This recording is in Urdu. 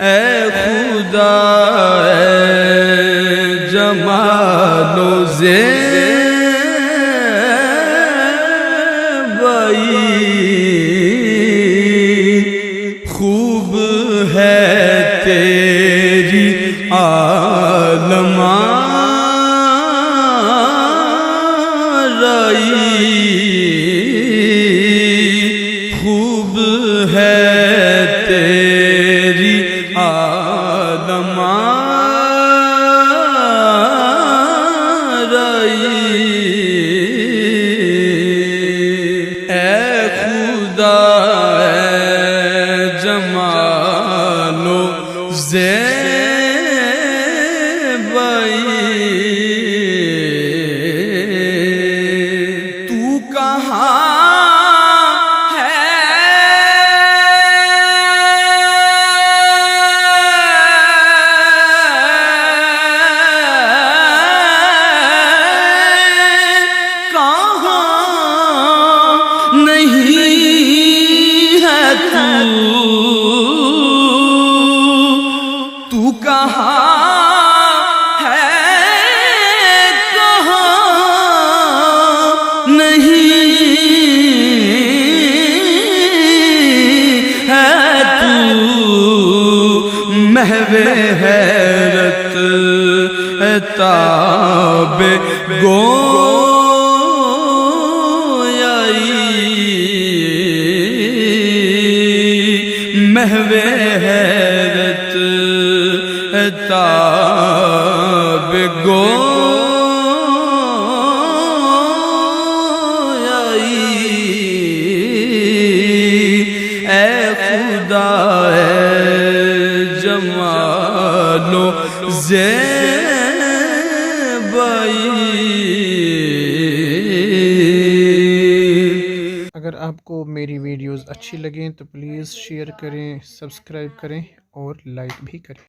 اے خدا اے جمال و زیبائی، خوب ہے تیری عالم آرائی، خوب ہے تیری عالم آرائی، اے خدا اے جمال و زیبائی، تو کہاں تو کہاں ہے، کہاں نہیں ہے تو، محو حیرت تاب گویائی، محو حیرت تاب گویائی، اے خدا اے جمال و زیبائی۔ اگر آپ کو میری ویڈیوز اچھی لگیں تو پلیز شیئر کریں، سبسکرائب کریں اور لائک بھی کریں۔